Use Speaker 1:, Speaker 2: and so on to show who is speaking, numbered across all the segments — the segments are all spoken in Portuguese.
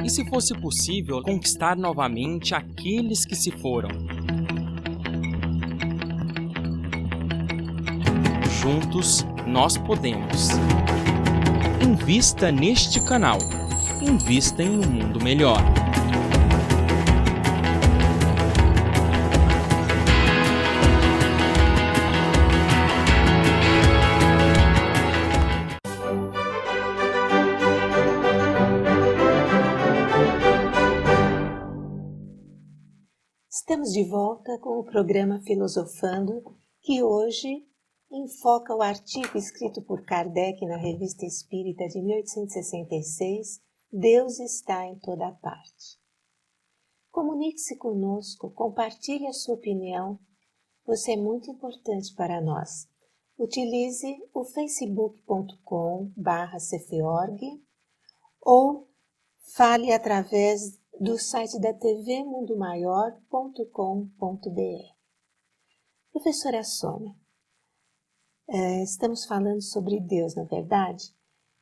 Speaker 1: E se fosse possível conquistar novamente aqueles que se foram? Juntos nós podemos. Invista neste canal. Invista em um mundo melhor.
Speaker 2: Estamos de volta com o programa Filosofando, que hoje enfoca o artigo escrito por Kardec na Revista Espírita de 1866, Deus está em toda parte. Comunique-se conosco, compartilhe a sua opinião, você é muito importante para nós. Utilize o facebook.com/cforg ou fale através do site da tvmundomaior.com.br. Professora Sônia, estamos falando sobre Deus, na verdade?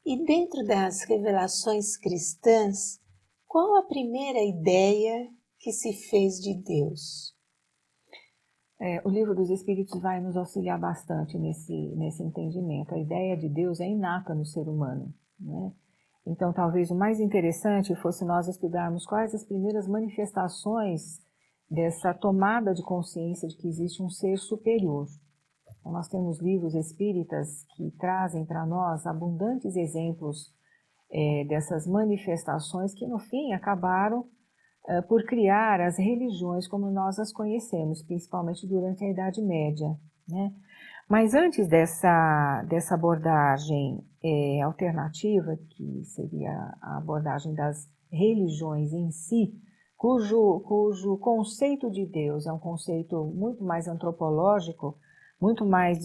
Speaker 2: E dentro das revelações cristãs, qual a primeira ideia que se fez de Deus?
Speaker 3: O Livro dos Espíritos vai nos auxiliar bastante nesse entendimento. A ideia de Deus é inata no ser humano, né? Então, talvez o mais interessante fosse nós estudarmos quais as primeiras manifestações dessa tomada de consciência de que existe um ser superior. Então, nós temos livros espíritas que trazem para nós abundantes exemplos dessas manifestações que, no fim, acabaram por criar as religiões como nós as conhecemos, principalmente durante a Idade Média, né? Mas antes dessa abordagem alternativa, que seria a abordagem das religiões em si, cujo conceito de Deus é um conceito muito mais antropológico, muito mais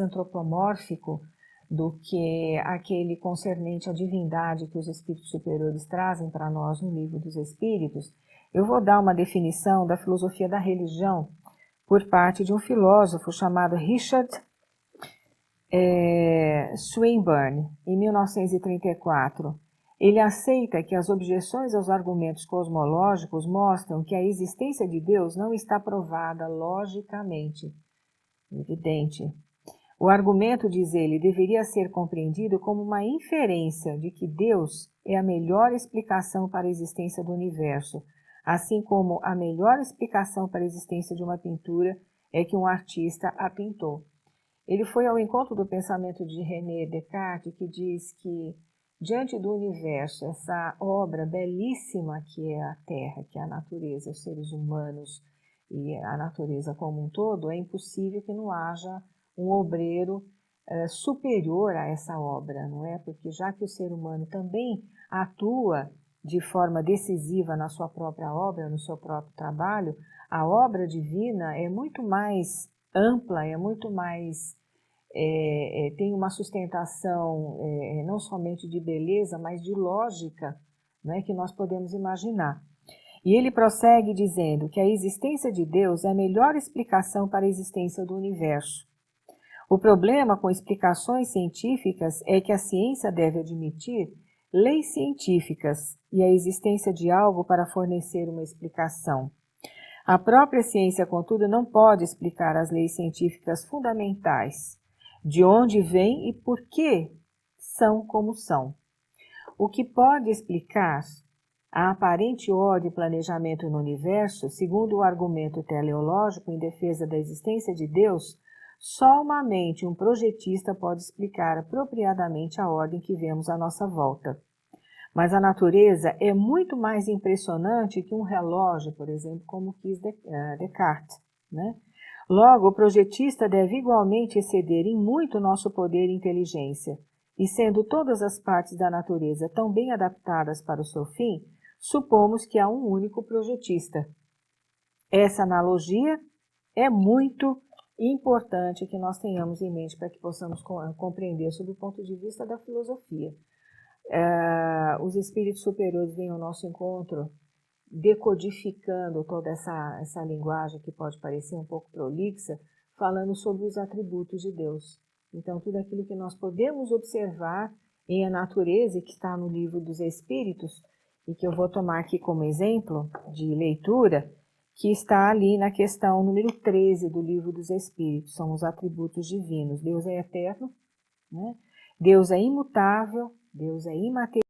Speaker 3: antropomórfico do que aquele concernente à divindade que os espíritos superiores trazem para nós no Livro dos Espíritos, eu vou dar uma definição da filosofia da religião por parte de um filósofo chamado Richard Swinburne, em 1934. Ele aceita que as objeções aos argumentos cosmológicos mostram que a existência de Deus não está provada logicamente. Evidente. O argumento, diz ele, deveria ser compreendido como uma inferência de que Deus é a melhor explicação para a existência do universo, assim como a melhor explicação para a existência de uma pintura é que um artista a pintou. Ele foi ao encontro do pensamento de René Descartes, que diz que, diante do universo, essa obra belíssima que é a Terra, que é a natureza, os seres humanos e a natureza como um todo, é impossível que não haja um obreiro superior a essa obra, não é? Porque já que o ser humano também atua de forma decisiva na sua própria obra, no seu próprio trabalho, a obra divina é muito mais ampla, é muito mais, tem uma sustentação não somente de beleza, mas de lógica, não é, que nós podemos imaginar. E ele prossegue dizendo que a existência de Deus é a melhor explicação para a existência do universo. O problema com explicações científicas é que a ciência deve admitir leis científicas e a existência de algo para fornecer uma explicação. A própria ciência, contudo, não pode explicar as leis científicas fundamentais, de onde vêm e por que são como são. O que pode explicar a aparente ordem e planejamento no universo, segundo o argumento teleológico em defesa da existência de Deus, somente um projetista pode explicar apropriadamente a ordem que vemos à nossa volta. Mas a natureza é muito mais impressionante que um relógio, por exemplo, como quis Descartes, né? Logo, o projetista deve igualmente exceder em muito nosso poder e inteligência, e sendo todas as partes da natureza tão bem adaptadas para o seu fim, supomos que há um único projetista. Essa analogia é muito importante que nós tenhamos em mente para que possamos compreender sob o ponto de vista da filosofia. Os espíritos superiores vêm ao nosso encontro decodificando toda essa linguagem que pode parecer um pouco prolixa, falando sobre os atributos de Deus. Então, tudo aquilo que nós podemos observar em a natureza, que está no Livro dos Espíritos, e que eu vou tomar aqui como exemplo de leitura, que está ali na questão número 13 do Livro dos Espíritos, são os atributos divinos. Deus é eterno, né? Deus é imutável, Deus é imaterial.